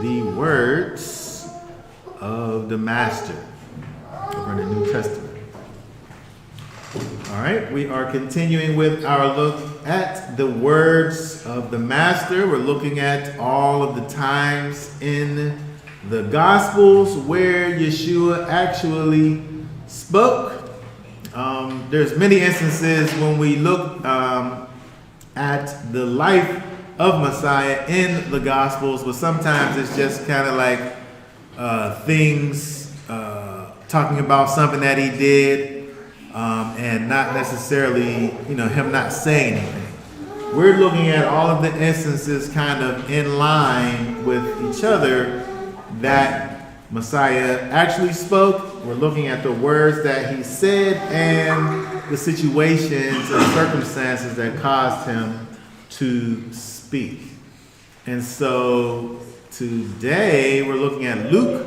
the words of the Master over in the New Testament. All right, we are continuing with our look at the words of the Master. We're looking at all of the times in the Gospels where Yeshua actually spoke. There's many instances when we look at the life of Messiah in the Gospels, but sometimes it's just kind of like things talking about something that he did, and not necessarily, him not saying anything. We're looking at all of the instances kind of in line with each other that Messiah actually spoke. We're looking at the words that he said and the situations and circumstances that caused him to speak. And so today we're looking at Luke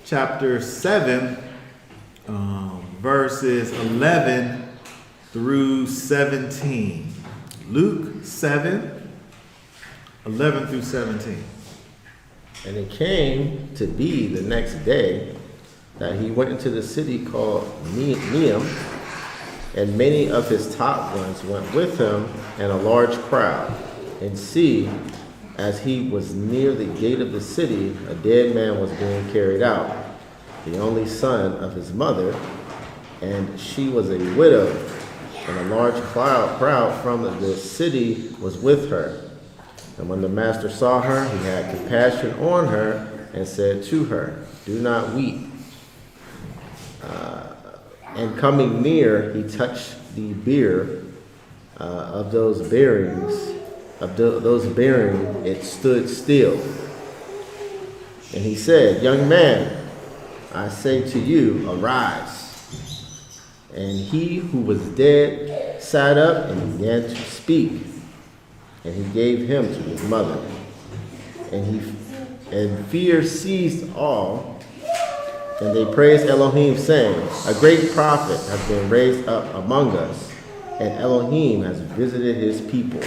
chapter 7, verses 11 through 17. Luke 7, 11 through 17. And it came to be the next day that he went into the city called Neum, and many of his top ones went with him, and a large crowd. And see, as he was near the gate of the city, a dead man was being carried out, the only son of his mother, and she was a widow, and a large crowd from the city was with her. And when the master saw her, he had compassion on her and said to her, "Do not weep." And coming near, he touched the bier of those bearing. It stood still. And he said, "Young man, I say to you, arise." And he who was dead sat up and began to speak. And he gave him to his mother. And fear seized all. And they praised Elohim, saying, "A great prophet has been raised up among us, and Elohim has visited his people."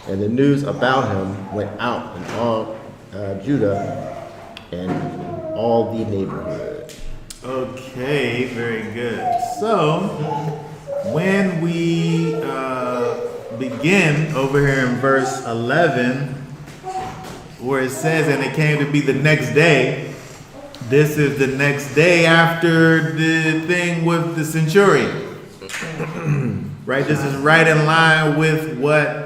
And the news about him went out in all Judah and all the neighborhood. Okay, very good. So, when we begin over here in verse 11, where it says, "And it came to be the next day," this is the next day after the thing with the centurion. Right? This is right in line with what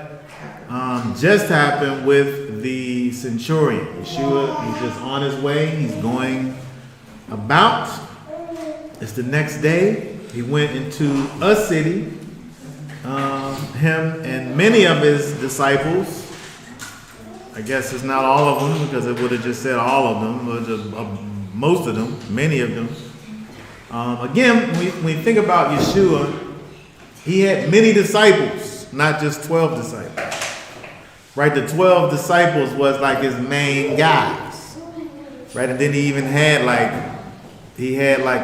just happened with the centurion. Yeshua, he's just on his way. He's going about. It's the next day. He went into a city. Him and many of his disciples. I guess it's not all of them, because it would have just said all of them, but most of them, many of them. Again, when we think about Yeshua, he had many disciples, not just 12 disciples. Right? The 12 disciples was like his main guys. Right? And then he even had like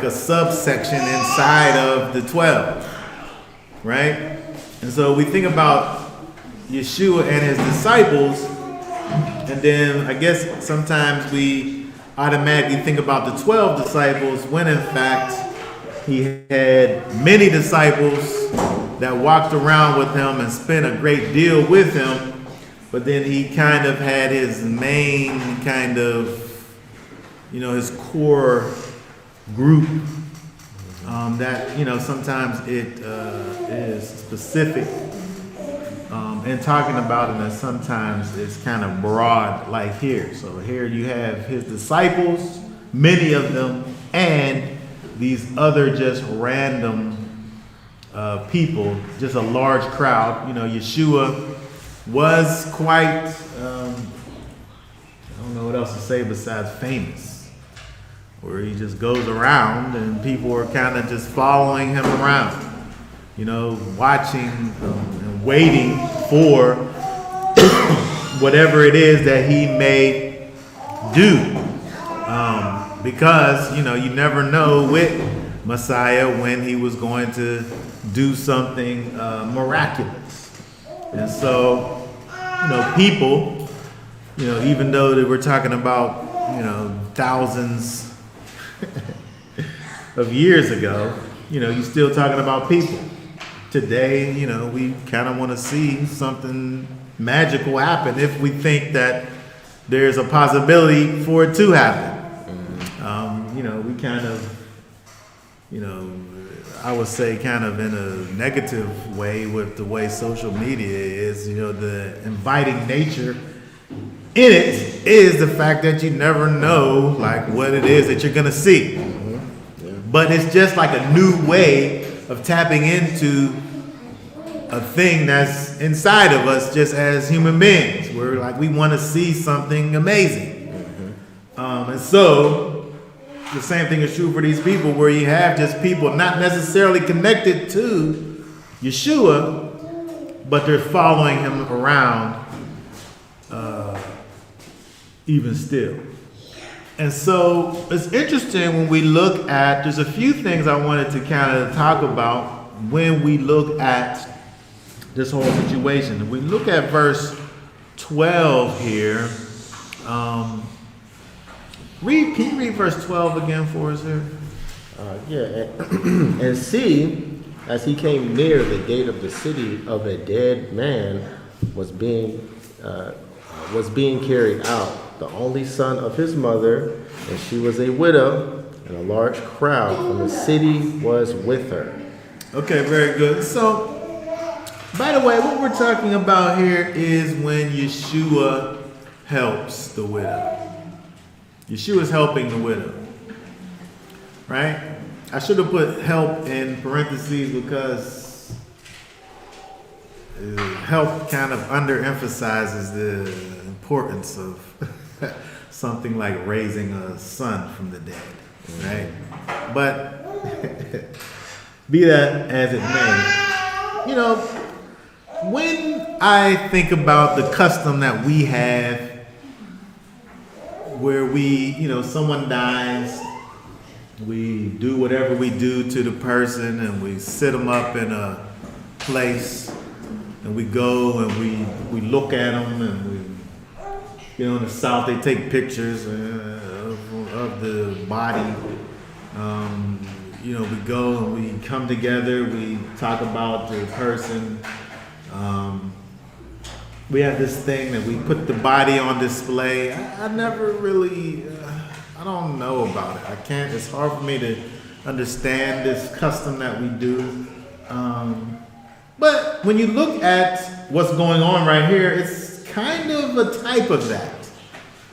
a subsection inside of the 12. Right? And so we think about Yeshua and his disciples, and then I guess sometimes we automatically think about the 12 disciples, when in fact he had many disciples that walked around with him and spent a great deal with him, but then he kind of had his main kind of, his core group that, sometimes it is specific in talking about it, and sometimes it's kind of broad, like here. So here you have his disciples, many of them, and these other just random people, just a large crowd. Yeshua was quite, I don't know what else to say besides famous, where he just goes around and people are kind of just following him around, watching and waiting for whatever it is that he may do. Because, you never know with Messiah when he was going to do something miraculous. And so, people you know, even though that we're talking about, you know, thousands of years ago, you know, you're still talking about people. Today, you know, we kind of want to see something magical happen if we think that there's a possibility for it to happen. You know, we kind of, you know, I would say kind of in a negative way with the way social media is, you know, the inviting nature in it is the fact that you never know like what it is that you're going to see. But it's just like a new way of tapping into a thing that's inside of us just as human beings. We're like, we want to see something amazing. And so the same thing is true for these people where you have just people not necessarily connected to Yeshua, but they're following him around even still. And so it's interesting when we look at, there's a few things I wanted to kind of talk about when we look at this whole situation. If we look at verse 12 here, can you read verse 12 again for us here? And see, as he came near the gate of the city, of a dead man was being carried out, the only son of his mother, and she was a widow, and a large crowd from the city was with her. Okay, very good. So, by the way, what we're talking about here is when Yeshua helps the widow. Yeshua's helping the widow, right? I should have put help in parentheses because help kind of underemphasizes the importance of something like raising a son from the dead, right? But be that as it may, you know, when I think about the custom that we have where we, you know, someone dies, we do whatever we do to the person and we sit them up in a place and we go and we look at them and we, you know, in the South they take pictures of the body. You know, we go and we come together, we talk about the person. We have this thing that we put the body on display. I never really, I don't know about it. I can't, it's hard for me to understand this custom that we do. But when you look at what's going on right here, it's kind of a type of that.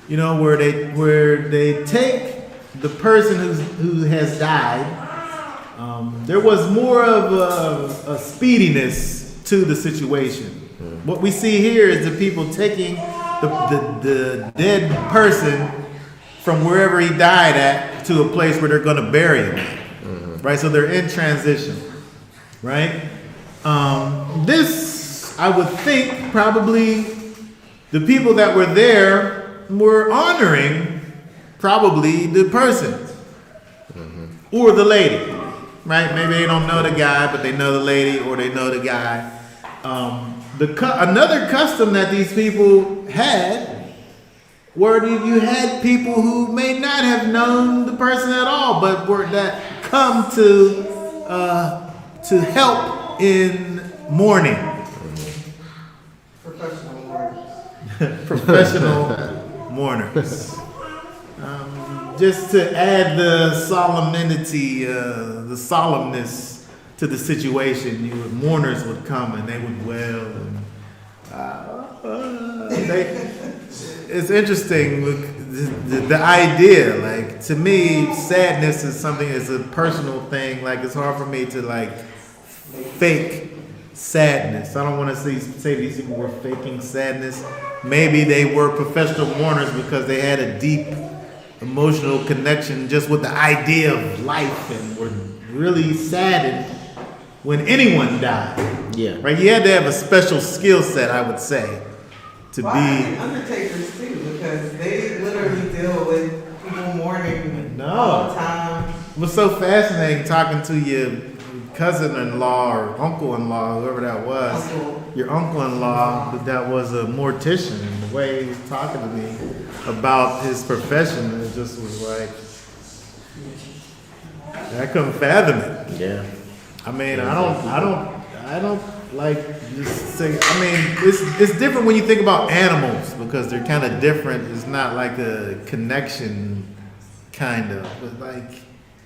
You know, where they take the person who has died. There was more of a speediness to the situation. What we see here is the people taking the dead person from wherever he died at to a place where they're going to bury him. Right? So they're in transition. Right? This, I would think, probably the people that were there were honoring probably the person or the lady. Right? Maybe they don't know the guy, but they know the lady or they know the guy. Another custom that these people had were you had people who may not have known the person at all, but were that come to help in mourning. Professional mourners. Professional mourners. Just to add the solemnity, the solemnness to the situation, mourners would come and they would wail. And it's interesting, the idea, like, to me, sadness is something, it's a personal thing. Like, it's hard for me to, like, fake sadness. I don't want to say these people were faking sadness. Maybe they were professional mourners because they had a deep emotional connection just with the idea of life and were really saddened when anyone died. Yeah. Right? You had to have a special skill set, I would say, to Well, be. I think undertakers too, because they literally deal with people mourning all the time. It was so fascinating talking to you cousin-in-law or uncle-in-law, whoever that was, Uncle. your uncle-in-law, that was a mortician, and the way he was talking to me about his profession, it just was like, I couldn't fathom it. Yeah. I mean, I don't like just say. I mean, it's different when you think about animals because they're kind of different. It's not like a connection, kind of, but like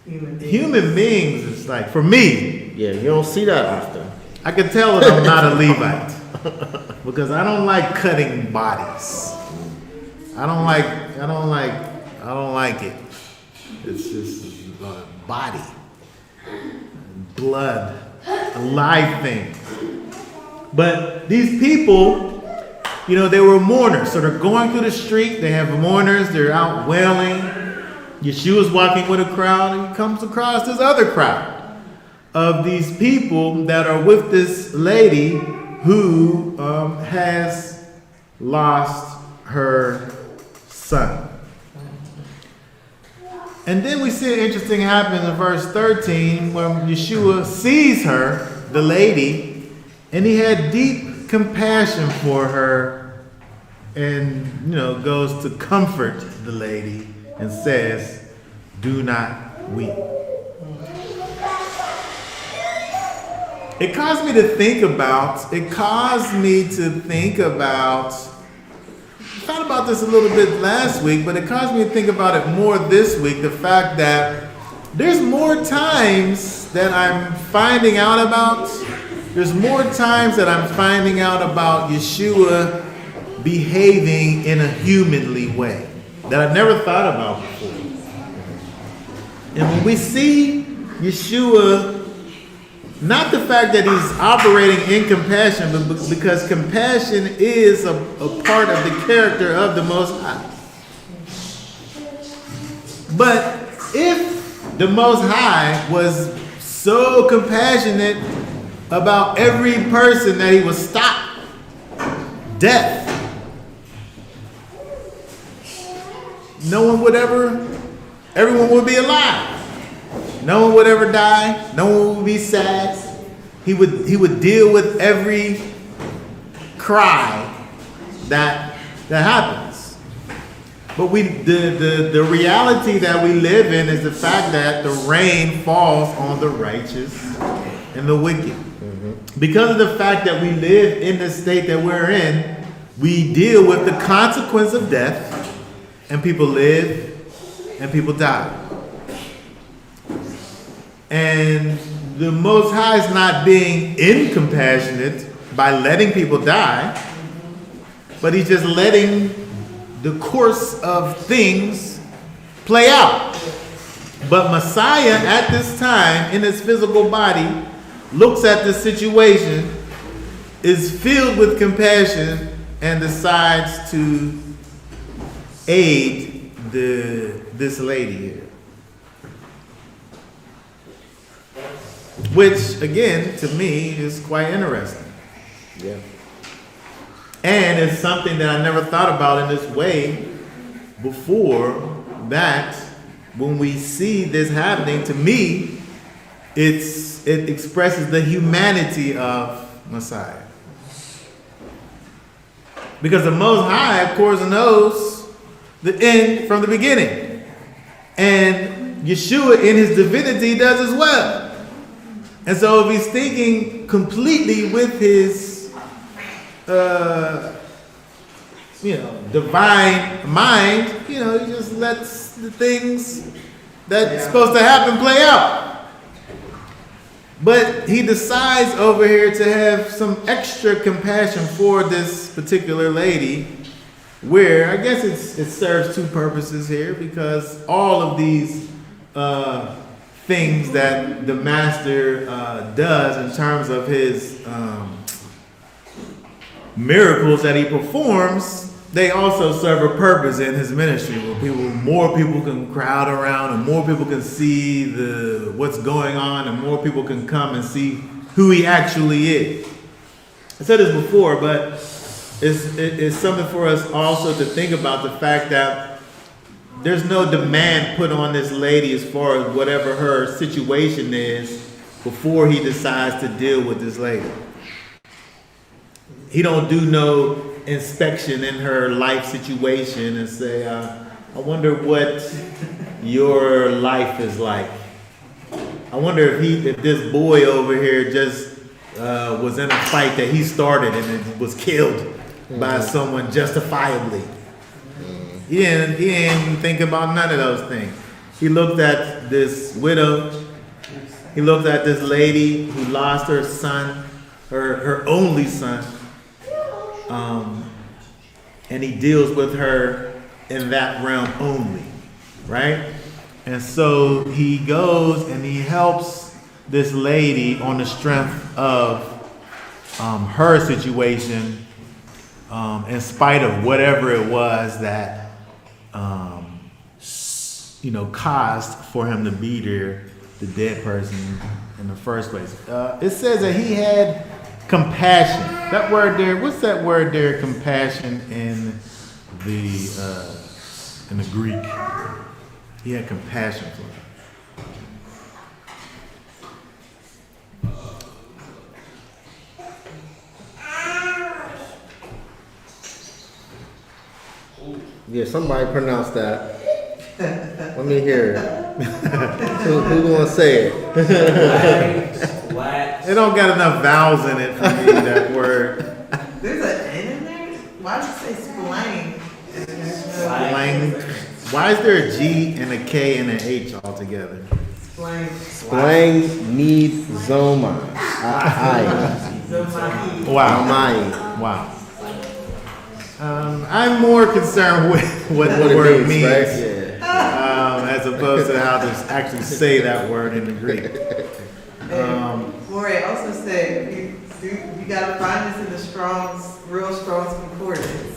human beings. It's like for me, Yeah, you don't see that often. I can tell that I'm not a Levite because I don't like cutting bodies. I don't like it. It's just body, blood, a live thing. But these people, you know, they were mourners. So they're going through the street. They have mourners. They're out wailing. Yeshua's walking with a crowd. And he comes across this other crowd of these people that are with this lady who has lost her son. And then we see an interesting happen in verse 13 when Yeshua sees her, the lady, and he had deep compassion for her and, you know, goes to comfort the lady and says, "Do not weep." It caused me to think about, I thought about this a little bit last week, but it caused me to think about it more this week. The fact that there's more times that I'm finding out about Yeshua behaving in a humanly way that I've never thought about before. And when we see Yeshua, not the fact that he's operating in compassion, but because compassion is a part of the character of the Most High. But if the Most High was so compassionate about every person that he would stop death, everyone would be alive. No one would ever die. No one would be sad. He would deal with every cry that happens. But the reality that we live in is the fact that the rain falls on the righteous and the wicked. Because of the fact that we live in the state that we're in, we deal with the consequence of death, and people live and people die. And the Most High is not being incompassionate by letting people die, but he's just letting the course of things play out. But Messiah at this time in his physical body looks at the situation, is filled with compassion, and decides to aid this lady here. Which, again, to me, is quite interesting. Yeah. And it's something that I never thought about in this way before, that when we see this happening, to me, it expresses the humanity of Messiah. Because the Most High, of course, knows the end from the beginning. And Yeshua, in his divinity, does as well. And so if he's thinking completely with his, divine mind, he just lets the things that's supposed to happen play out. But he decides over here to have some extra compassion for this particular lady, where I guess it serves two purposes here, because all of these things that the master does in terms of his miracles that he performs, they also serve a purpose in his ministry, where more people can crowd around, and more people can see what's going on, and more people can come and see who he actually is. I said this before, but it's something for us also to think about, the fact that there's no demand put on this lady as far as whatever her situation is before he decides to deal with this lady. He don't do no inspection in her life situation and say, I wonder what your life is like. I wonder if this boy over here just was in a fight that he started and it was killed by someone justifiably. He didn't even think about none of those things. He looked at this widow. He looked at this lady who lost her son, her only son. And he deals with her in that realm only, right? And so he goes and he helps this lady on the strength of her situation, in spite of whatever it was that caused for him to be there, the dead person in the first place. It says that he had compassion. That word there, what's that word there? Compassion in the Greek. He had compassion for her. Yeah, somebody pronounce that. Let me hear it. Who gonna say it? It don't got enough vowels in it for me, that word. There's an N in there? Why did you say splang? Splang. Why is there a G and a K and an H all together? Splang. Splangneezoma. Wow. Wow. I'm more concerned with what the word means, right? Yeah. as opposed to how to actually say that word in the Greek. Morey also said you gotta find this in the real Strong's concordance.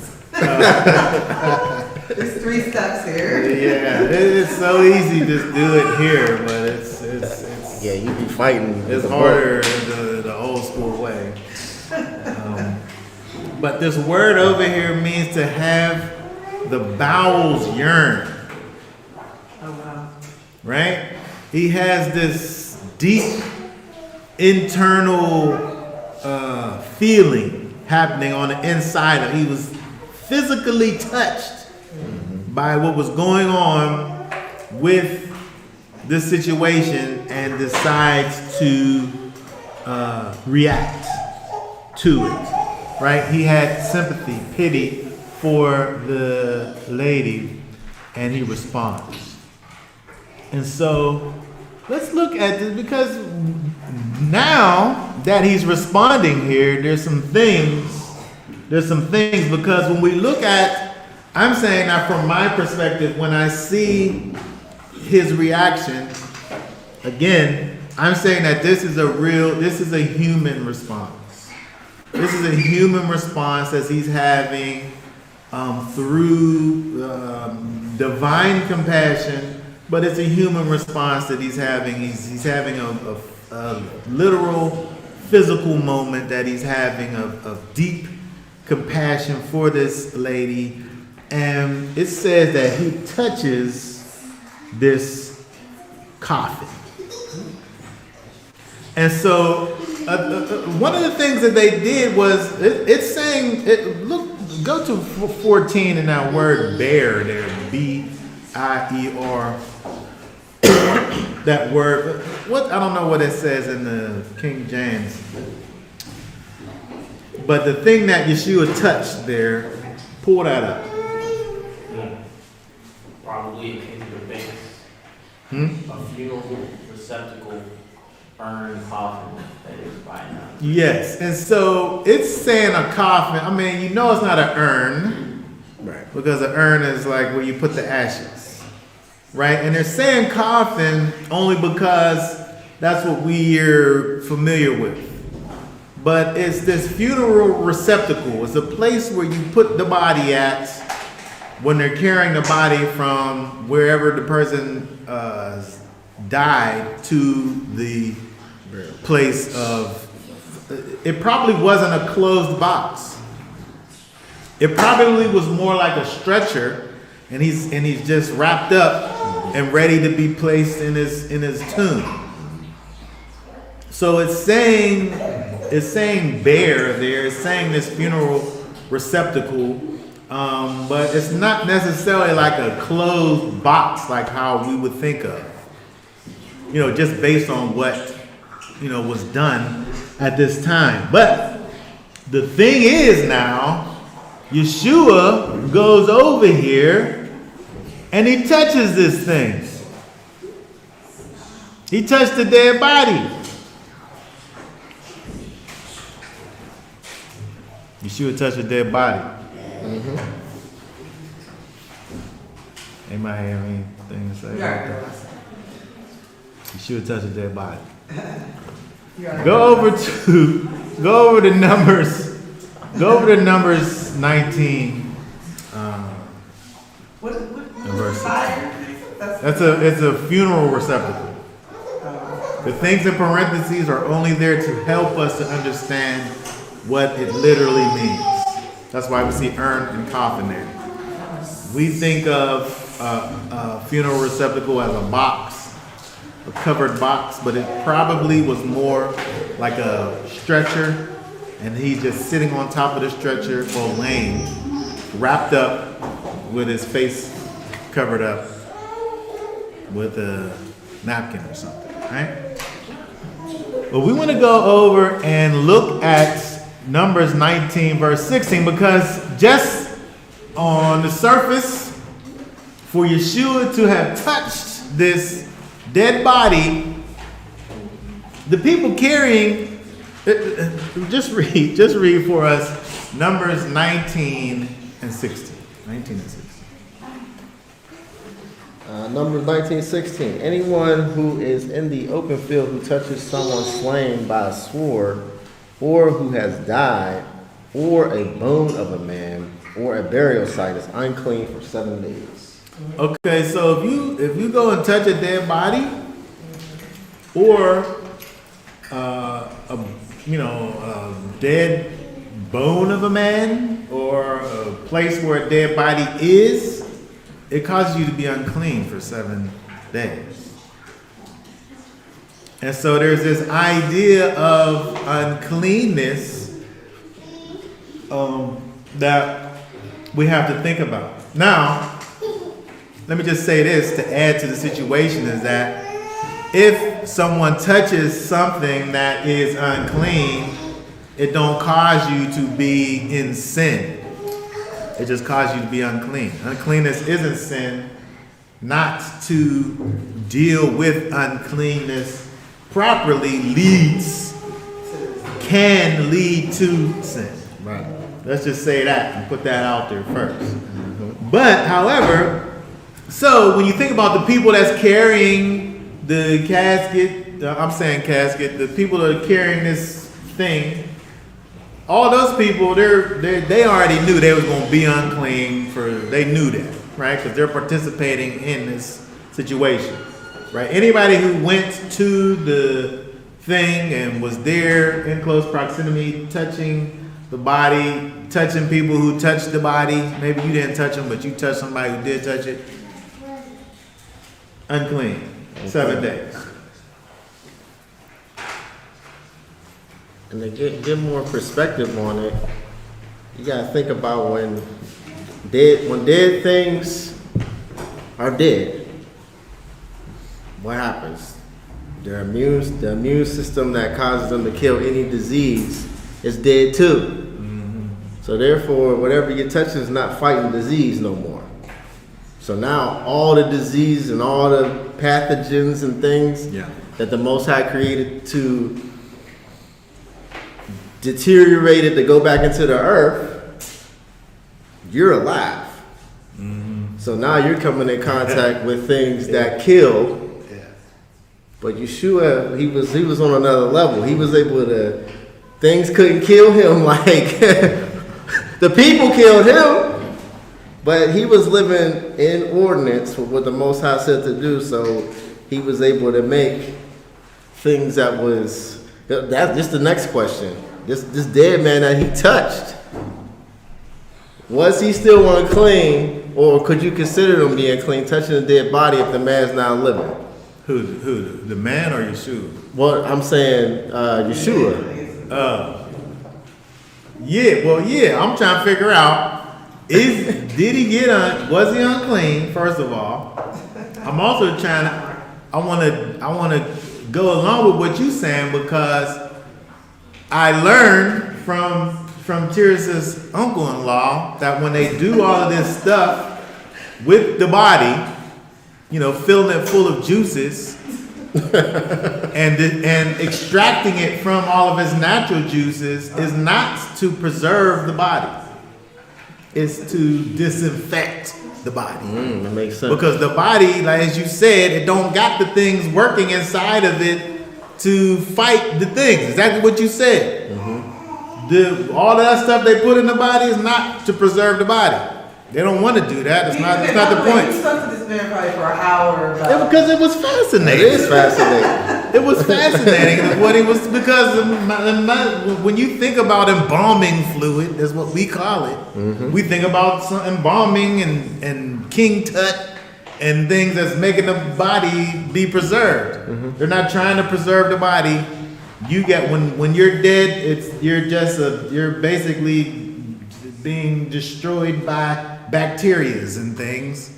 There's 3 steps here. Yeah, it's so easy to do it here, but it's Yeah, you be fighting. it's harder the old school way. But this word over here means to have the bowels yearn. Oh wow. Right? He has this deep internal feeling happening on the inside. He was physically touched by what was going on with this situation and decides to react to it. Right? He had sympathy, pity for the lady, and he responds. And so let's look at this, because now that he's responding here, there's some things, because when we look at, I'm saying that from my perspective, when I see his reaction, again, I'm saying that this is a human response. This is a human response as he's having through divine compassion, but it's a human response that he's having. He's having a literal, physical moment that he's having of deep compassion for this lady. And it says that he touches this coffin. And so one of the things that they did was, it's saying, go to 14 in that word bear there, B-I-E-R. That word, I don't know what it says in the King James. But the thing that Yeshua touched there, pull that up. Probably a kindred of base. A funeral receptacle, urn, coffin that is by now. Yes, and so it's saying a coffin. I mean, you know it's not an urn, Right. because an urn is like where you put the ashes, right? And they're saying coffin only because that's what we're familiar with. But it's this funeral receptacle. It's a place where you put the body at when they're carrying the body from wherever the person died to the place of. It probably wasn't a closed box. It probably was more like a stretcher, and he's just wrapped up and ready to be placed in his tomb. So it's saying bear there. It's saying this funeral receptacle, but it's not necessarily like a closed box like how we would think of. Just based on what was done at this time. But the thing is now, Yeshua goes over here and he touches this thing. He touched the dead body. Yeshua touched the dead body. Anybody have anything to say? You already know what I said. Yeshua touched the dead body. You already know Go what I over to Numbers. Go over to Numbers 19. What verse fire? It's a funeral receptacle. The things in parentheses are only there to help us to understand what it literally means. That's why we see urn and coffin there. We think of a funeral receptacle as a box, a covered box, but it probably was more like a stretcher, and he's just sitting on top of the stretcher or laying, wrapped up with his face covered up with a napkin or something, right? But we want to go over and look at Numbers 19 verse 16, because just on the surface, for Yeshua to have touched this dead body, the people carrying, just read for us Numbers 19 and 16. 19 and 16. Numbers 19:16. Anyone who is in the open field who touches someone slain by a sword, or who has died, or a bone of a man, or a burial site is unclean for 7 days. Okay, so if you go and touch a dead body, or a dead bone of a man, or a place where a dead body is, it causes you to be unclean for 7 days. And so there's this idea of uncleanness that we have to think about. Now, let me just say this to add to the situation, is that if someone touches something that is unclean, it don't cause you to be in sin. It just causes you to be unclean. Uncleanness isn't sin. Not to deal with uncleanness properly can lead to sin. Right. Let's just say that and put that out there first. But, however, so when you think about the people that's carrying the casket, the people that are carrying this thing, all those people, they already knew they was going to be unclean they knew that, right? Because they're participating in this situation, right? Anybody who went to the thing and was there in close proximity, touching the body, touching people who touched the body, maybe you didn't touch them, but you touched somebody who did touch it, unclean, 7 days. And to get more perspective on it, you gotta think about when dead things are dead, what happens? The immune system that causes them to kill any disease is dead too. So therefore, whatever you're touching is not fighting disease no more. So now all the disease and all the pathogens and things that the Most High created to deteriorate it to go back into the earth, you're alive. So now you're coming in contact with things that kill. But Yeshua, he was on another level. He was able to, things couldn't kill him like the people killed him, but he was living in ordinance with what the Most High said to do. So he was able to make things that's just the next question. This dead man that he touched, was he still unclean, or could you consider him being clean, touching a dead body if the man's not living? Who? The man or Yeshua? Well, I'm saying Yeshua. Yeah. I'm trying to figure out did he get was he unclean? First of all, I'm also trying to. I want to go along with what you're saying because I learned from Tyrus's uncle-in-law that when they do all of this stuff with the body, filling it full of juices and extracting it from all of its natural juices is not to preserve the body. It's to disinfect the body. That makes sense. Because the body, like as you said, it don't got the things working inside of it to fight the things. Exactly what you said. All of that stuff they put in the body is not to preserve the body. They don't want to do that. That's not the point. You stuck to this man probably for an hour. Because it was fascinating. It is fascinating. It was fascinating. What it was because when you think about embalming fluid, that's what we call it. We think about some embalming and King Tut and things that's making the body be preserved. They're not trying to preserve the body. You get when you're dead, you're basically being destroyed by bacterias and things.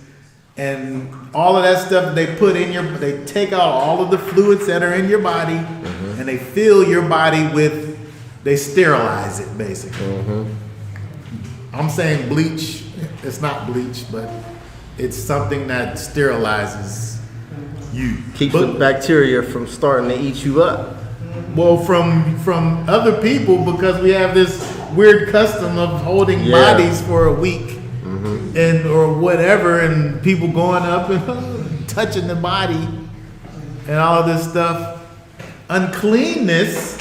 And all of that stuff they put in they take out all of the fluids that are in your body and they fill your body they sterilize it basically. I'm saying bleach. It's not bleach, but it's something that sterilizes you. Keeps the bacteria from starting to eat you up. Well, from other people because we have this weird custom of holding bodies for a week. Or whatever, and people going up and touching the body and all of this stuff. Uncleanness,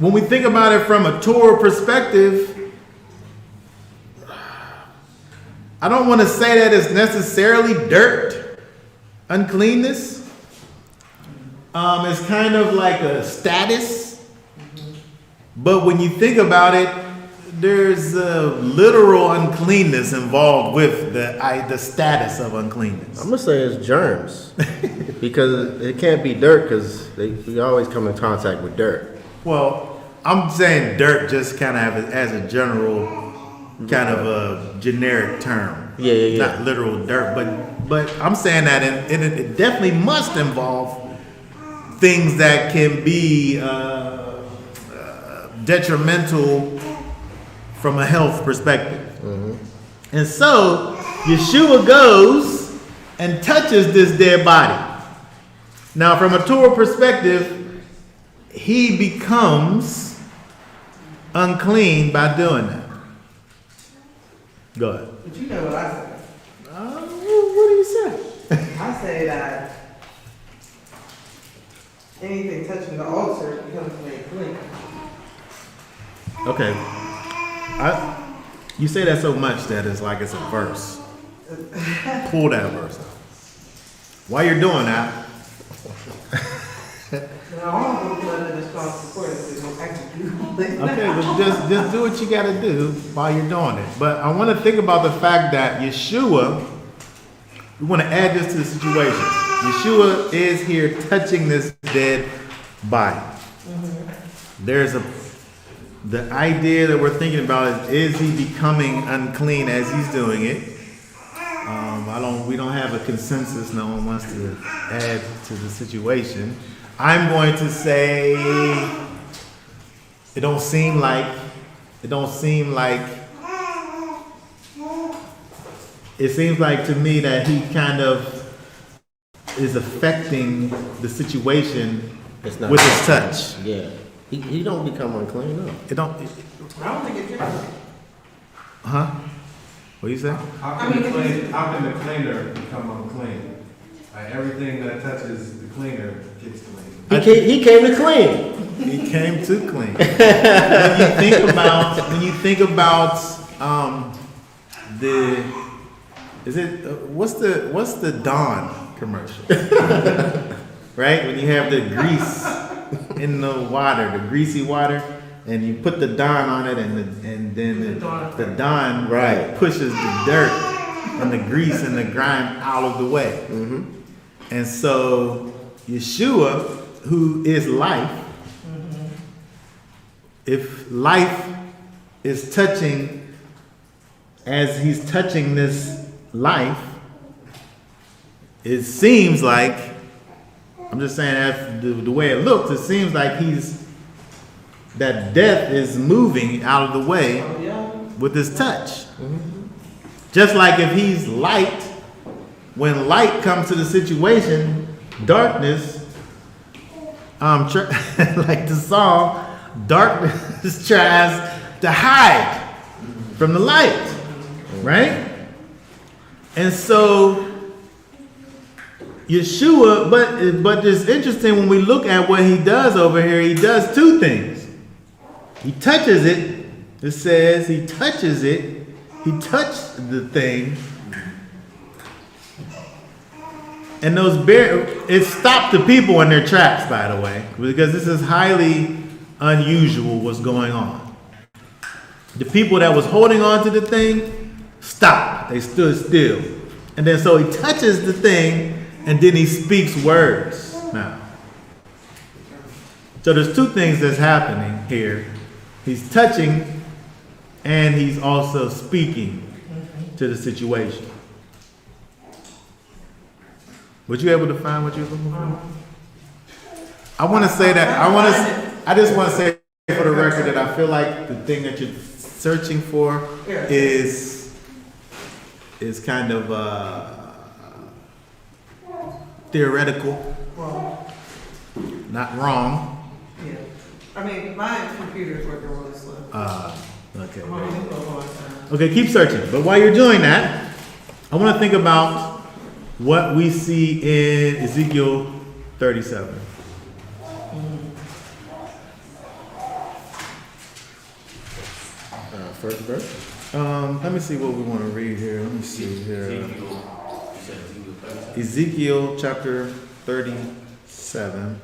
when we think about it from a Torah perspective, I don't want to say that it's necessarily dirt. Uncleanness is kind of like a status, but when you think about it, there's a literal uncleanness involved with the status of uncleanness. I'm gonna say it's germs because it can't be dirt because we always come in contact with dirt. Well, I'm saying dirt just kind of as a general, kind of a generic term. Yeah. Not literal dirt, but I'm saying that it definitely must involve things that can be detrimental from a health perspective. And so Yeshua goes and touches this dead body. Now from a Torah perspective, he becomes unclean by doing that. Go ahead. But you know what I say. What do you say? I say that anything touching the altar becomes made clean. Okay. You say that so much that it's like it's a verse. Pull that verse out. While you're doing that, Now, all of them under the strong concordance is no actually do. okay, but just do what you got to do while you're doing it. But I want to think about the fact that Yeshua, we want to add this to the situation. Yeshua is here touching this dead body. There's the idea that we're thinking about is he becoming unclean as he's doing it? We don't have a consensus. No one wants to add to the situation. I'm going to say it don't seem like it seems like to me that he kind of is affecting the situation It's not with his touch. Yeah. He don't become unclean, no. It don't. I don't think it can. Huh? What you say? How can the cleaner become unclean? Like everything that touches the cleaner gets clean. He came to clean. He came to clean. When you think about what's the Dawn commercial? Right? When you have the grease in the water, the greasy water, and you put the Dawn on it, and then the Dawn Right. pushes the dirt and the grease and the grime out of the way. And so Yeshua, who is life, if life is touching, as he's touching this life, it seems like, I'm just saying that the way it looks, it seems like that death is moving out of the way Oh, yeah. with his touch. Just like if he's light, when light comes to the situation, darkness, like the song, darkness tries to hide from the light, right? And so Yeshua, but it's interesting when we look at what he does over here. He does two things. He touches it. It says he touches it. He touched the thing, and it stopped the people in their tracks, by the way, because this is highly unusual what's going on. The people that was holding on to the thing stopped. They stood still. And then so he touches the thing, and then he speaks words now. So there's two things that's happening here. He's touching, and he's also speaking to the situation. Was you able to find what you were looking for? I want to say that, I just want to say for the record that I feel like the thing that you're searching for is kind of theoretical, not wrong. Yeah. I mean, my computer's working really slow. Okay. I'm only for a long time. Okay, keep searching. But while you're doing that, I want to think about what we see in Ezekiel 37. First verse. Let me see what we want to read here. Let me see here. Ezekiel, you said Ezekiel 37? Ezekiel chapter 37.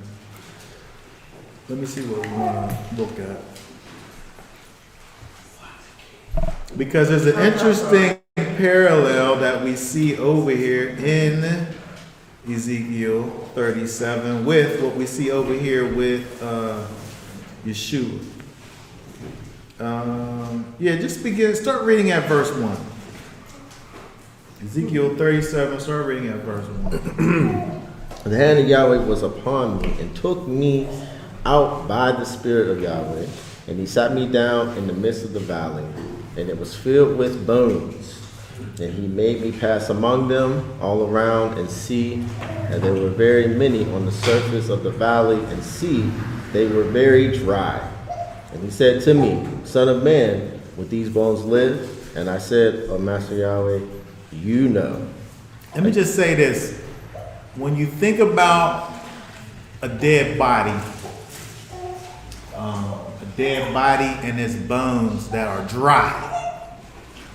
Let me see what we want to look at. Because there's an interesting parallel that we see over here in Ezekiel 37 with what we see over here with Yeshua. Start reading at verse 1. Ezekiel 37, start reading at verse 1. The hand of Yahweh was upon me and took me out by the Spirit of Yahweh, and he sat me down in the midst of the valley, and it was filled with bones. And he made me pass among them all around and see, and there were very many on the surface of the valley, and see, they were very dry. And he said to me, Son of man, would these bones live? And I said, O Master Yahweh, you know. Let me just say this. When you think about a dead body and its bones that are dry,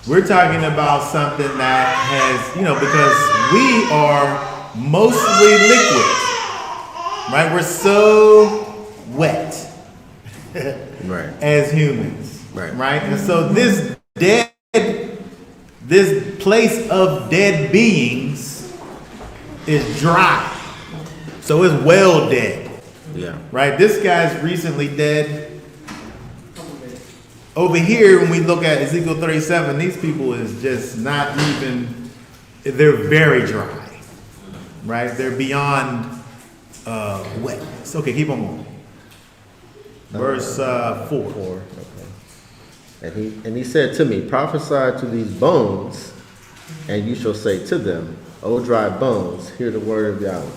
we're talking about something that has, because we are mostly liquid, right? We're so wet Right. as humans, Right. And so this place of dead beings is dry. So it's well dead, Yeah. right? This guy's recently dead. Over here, when we look at Ezekiel 37, these people is just not even, they're very dry, right? They're beyond wetness. Okay, keep on moving. Verse 4. 4. Okay. And he said to me, Prophesy to these bones, and you shall say to them, O dry bones, hear the word of Yahweh.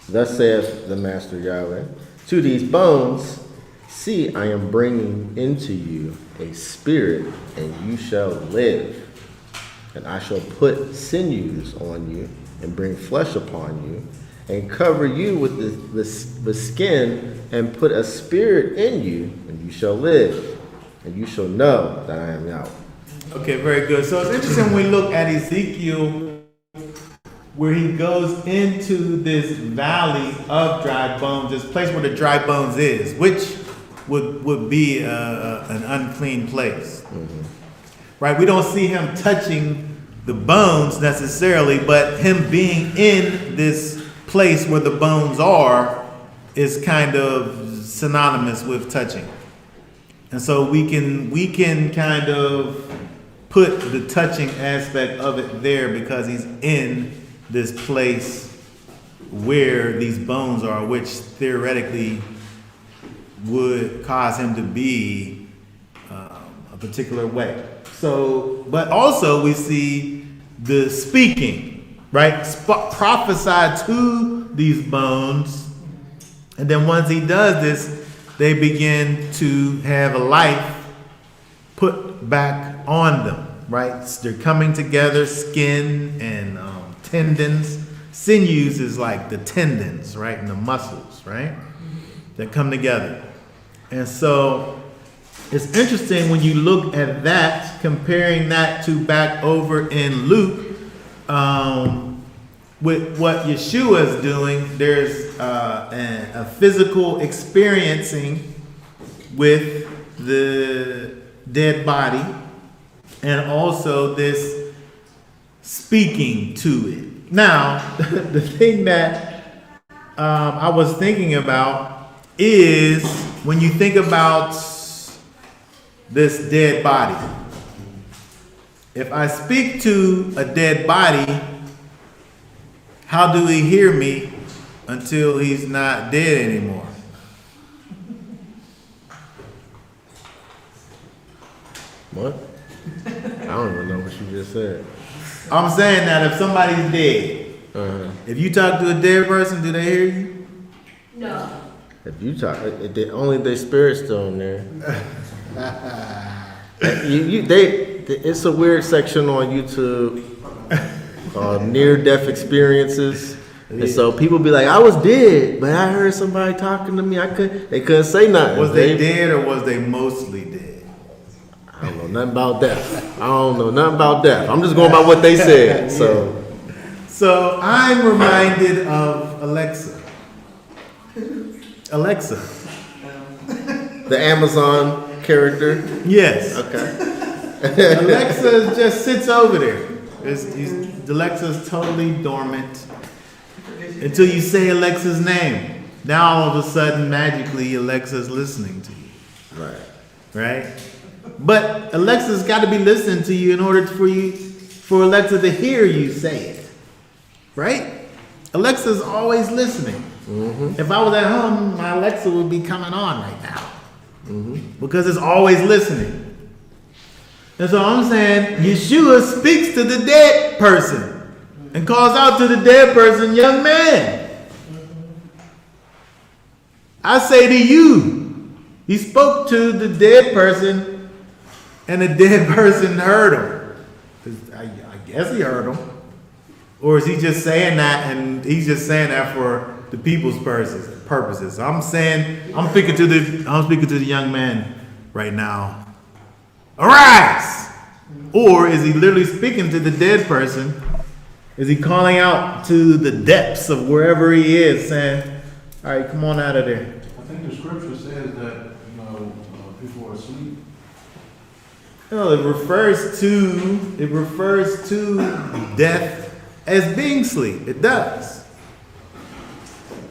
Thus saith the Master Yahweh, to these bones, see, I am bringing into you a spirit, and you shall live. And I shall put sinews on you, and bring flesh upon you, and cover you with the skin, and put a spirit in you, and you shall live. And you shall know that I am Yahweh. Okay, very good. So it's interesting when we look at Ezekiel, where he goes into this valley of dry bones, this place where the dry bones is, which would be an unclean place. Right? We don't see him touching the bones necessarily, but him being in this place where the bones are is kind of synonymous with touching. And so we can kind of put the touching aspect of it there because he's in this place where these bones are, which theoretically would cause him to be a particular way. So, but also we see the speaking, right? Prophesy to these bones, and then once he does this, they begin to have a life put back on them, right? They're coming together, skin and tendons. Sinews is like the tendons, right? And the muscles, right? That come together. And so it's interesting when you look at that, comparing that to back over in Luke, with what Yeshua is doing. There's a physical experiencing with the dead body, and also this speaking to it. Now, the thing that I was thinking about is when you think about this dead body. If I speak to a dead body, how do he hear me until he's not dead anymore? What? I don't even know what you just said. I'm saying that if somebody's dead, if you talk to a dead person, do they hear you? No. If you talk, only their spirit's still in there. It's a weird section on YouTube called near-death experiences, and so people be like, "I was dead, but I heard somebody talking to me. They couldn't say nothing." Was they dead or was they mostly dead? I don't know nothing about death. I don't know nothing about death. I'm just going by what they said. So I'm reminded of Alexa. Alexa. The Amazon character. Yes. Okay. Alexa just sits over there. Alexa's totally dormant until you say Alexa's name. Now all of a sudden, magically, Alexa's listening to you. Right? But Alexa's got to be listening to you in order for Alexa to hear you say it. Right? Alexa's always listening. Mm-hmm. If I was at home, my Alexa would be coming on right now. Mm-hmm. Because it's always listening. And so I'm saying Yeshua speaks to the dead person and calls out to the dead person, young man. I say to you, he spoke to the dead person and the dead person heard him. I guess he heard him. Or is he just saying that and he's just saying that for the people's purposes? I'm saying, I'm speaking to the young man right now. Arise! Or is he literally speaking to the dead person? Is he calling out to the depths of wherever he is, saying, all right, come on out of there? I think the scripture says that, people are asleep. No, it refers to death as being sleep. It does.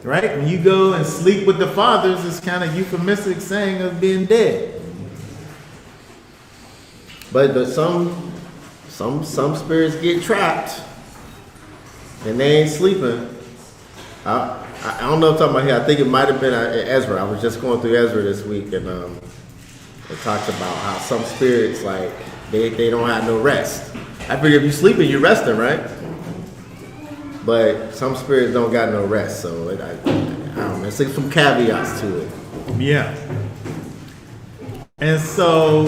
Right? When you go and sleep with the fathers, it's kind of euphemistic saying of being dead. But some spirits get trapped and they ain't sleeping. I don't know what I'm talking about here. I think it might have been Ezra. I was just going through Ezra this week, and it talks about how some spirits, like, they don't have no rest. I figure if you're sleeping, you're resting, right? But some spirits don't got no rest, so I don't know. There's like some caveats to it. Yeah. And so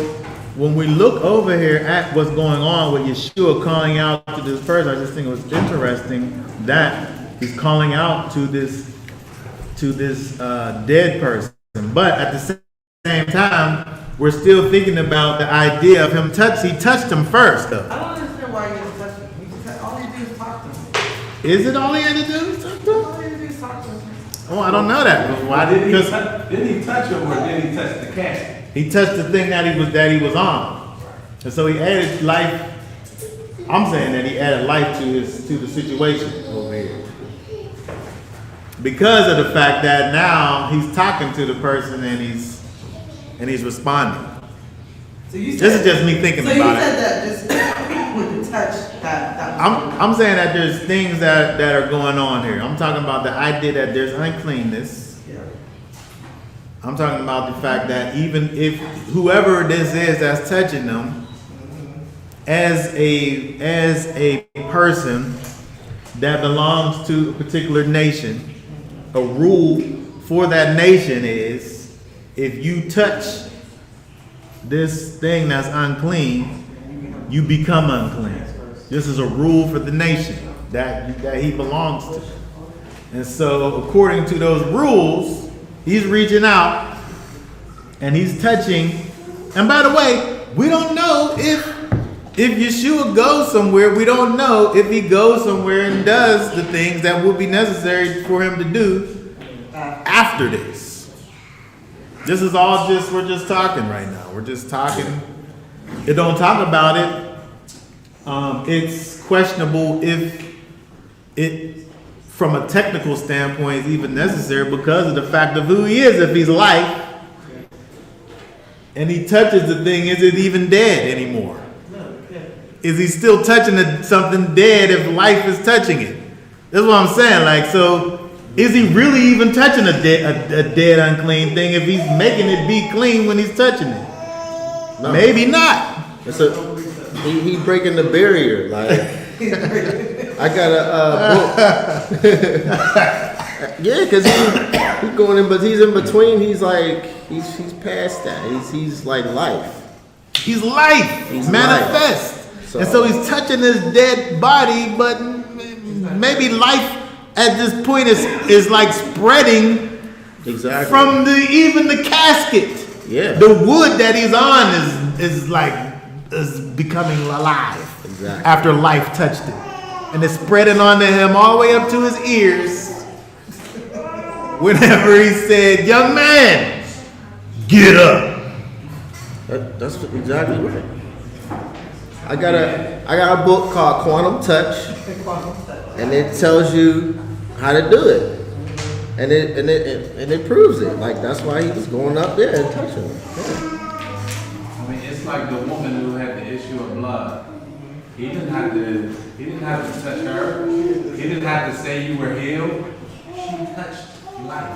when we look over here at what's going on with Yeshua calling out to this person, I just think it was interesting that he's calling out to this dead person. But at the same time, we're still thinking about the idea of him he touched him first, though. I don't understand why you didn't touch him. All you do is talk to him. Is it all he had to do? All you do is talk to him. Oh, I don't know that. Why Did because he touch him or did he touch the cat? he touched the thing that he was on. And so he added life I'm saying that he added life to the situation over here. Because of the fact that now he's talking to the person and he's responding. So you This said, is just me thinking so you about said it. that just with the touch that I'm saying that there's things that are going on here. I'm talking about the idea that there's uncleanness. yeah. I'm talking about the fact that even if whoever this is that's touching them, as a person that belongs to a particular nation, a rule for that nation is if you touch this thing that's unclean, you become unclean. This is a rule for the nation that he belongs to. And so according to those rules, he's reaching out and he's touching. And by the way, we don't know if Yeshua goes somewhere, we don't know if he goes somewhere and does the things that will be necessary for him to do after this. This is all we're just talking right now. We're just talking. It don't talk about it. It's questionable if it, from a technical standpoint, is even necessary because of the fact of who he is. If he's life and he touches the thing, is it even dead anymore? Is he still touching something dead if life is touching it? That's what I'm saying. Like, so is he really even touching a dead unclean thing if he's making it be clean when he's touching it? No. Maybe not. It's he breaking the barrier. Like I got a book. Yeah, because he's going in, but he's in between. He's like he's past that. He's like life. He's life. He's manifest. So- And so he's touching his dead body, but maybe life at this point is like spreading Exactly. from even the casket. Yeah. The wood that he's on is becoming alive. Exactly. After life touched it. And it's spreading onto him all the way up to his ears. Whenever he said, "Young man, get up." That's exactly right. I got a book called Quantum Touch, and it tells you how to do it, and it proves it. Like that's why he was going up there and touching him. Yeah. I mean, it's like the woman who had the issue of blood. He didn't have to touch her. He didn't have to say you were healed. She touched life.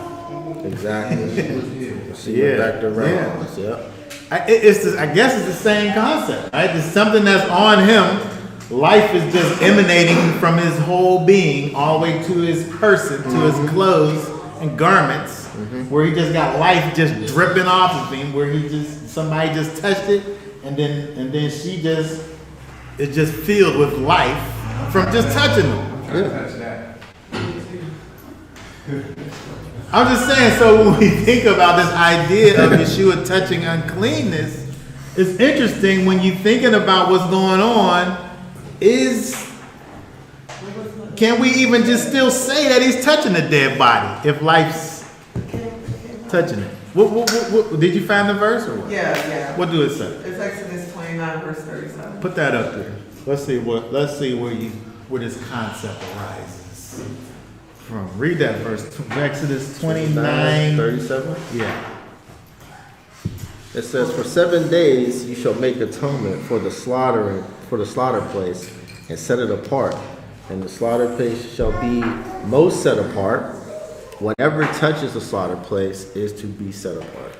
Exactly. She was healed. She went back to realms. Yeah. Yep. I guess it's the same concept, right? It's something that's on him. Life is just emanating from his whole being all the way to his person, to his clothes and garments, where he just got life just dripping off of him, where somebody just touched it, and then she is just filled with life from just touching him. Touch that. I'm just saying, so when we think about this idea of Yeshua touching uncleanness, it's interesting when you're thinking about what's going on, can we even just still say that he's touching a dead body if life's touching it? What did you find the verse or what? Yeah. What do it say? It's Exodus 29, verse 37. Put that up there. Let's see where this concept arises from. Read that verse. Exodus 29. 37. Yeah. It says, "For 7 days you shall make atonement for the slaughter place, and set it apart. And the slaughter place shall be most set apart. Whatever touches the slaughter place is to be set apart."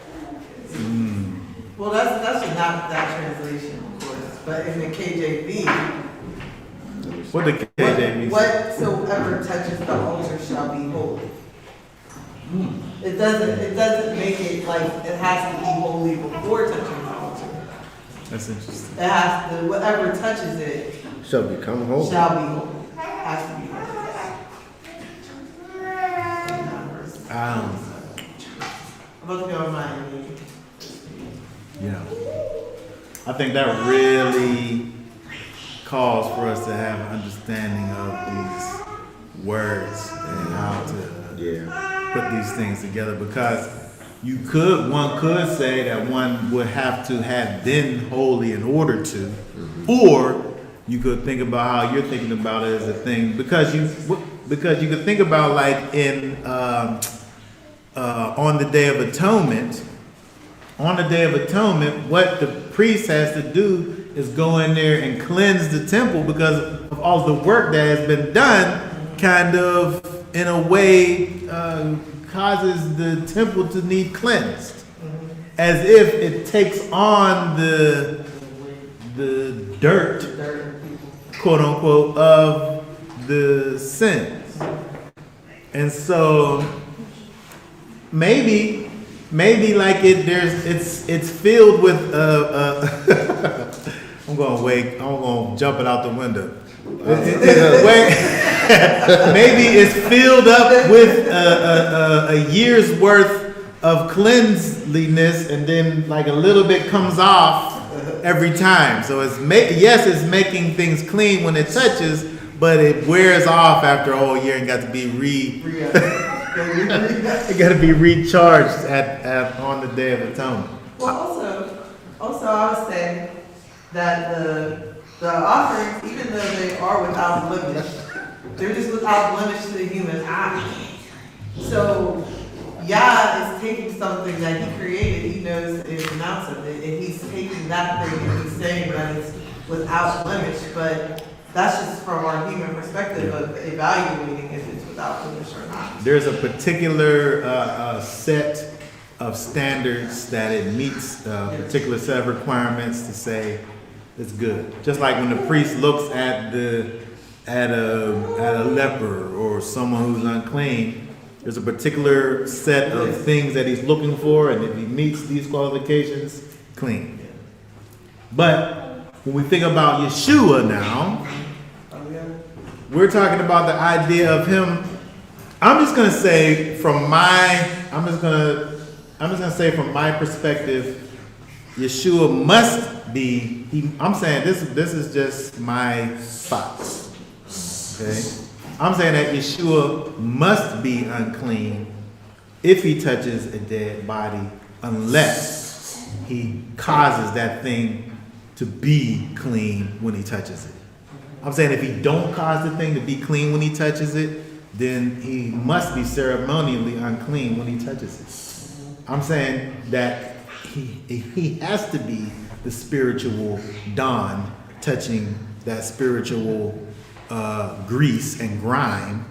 Well, that's not that translation, of course. But in the KJV, What the KJV say? whatsoever touches the altar shall be holy. It doesn't make it like it has to be holy before touching the altar. That's interesting. It has to, whatever touches it Shall become holy. shall be holy. Has to be holy. I'm about to go on mine. Yeah. I think that really calls for us to have an understanding of these words and how to Yeah. put these things together, because one could say that one would have to have been holy in order to, or you could think about how you're thinking about it as a thing, because you could think about like in on the Day of Atonement. On the Day of Atonement, what the priest has to do is go in there and cleanse the temple because of all the work that has been done, kind of in a way causes the temple to need cleansed, as if it takes on the dirt, quote unquote, of the sins. And so maybe like it's filled with I'm gonna jump it out the window. Maybe it's filled up with a year's worth of cleanliness, and then like a little bit comes off every time. So it's making things clean when it touches, but it wears off after a whole year and got to be it got to be recharged at on the Day of Atonement. Well, also I would say that the offerings, even though they are without blemish, they're just without blemish to the human eye. So Yah is taking something that he created, he knows the ins and outs of it, and he's taking that thing and he's saying that it's without blemish, but that's just from our human perspective of evaluating if it's without blemish or not. There's a particular set of standards that it meets, a particular set of requirements to say it's good. Just like when the priest looks at a leper or someone who's unclean, there's a particular set of things that he's looking for, and if he meets these qualifications, clean. But when we think about Yeshua now, we're talking about the idea of him. I'm just gonna say from my perspective, Yeshua must be. I'm saying this is just my thoughts. Okay, I'm saying that Yeshua must be unclean if he touches a dead body, unless he causes that thing to be clean when he touches it. I'm saying if he don't cause the thing to be clean when he touches it, then he must be ceremonially unclean when he touches it. I'm saying that he has to be the spiritual Don touching that spiritual grease and grime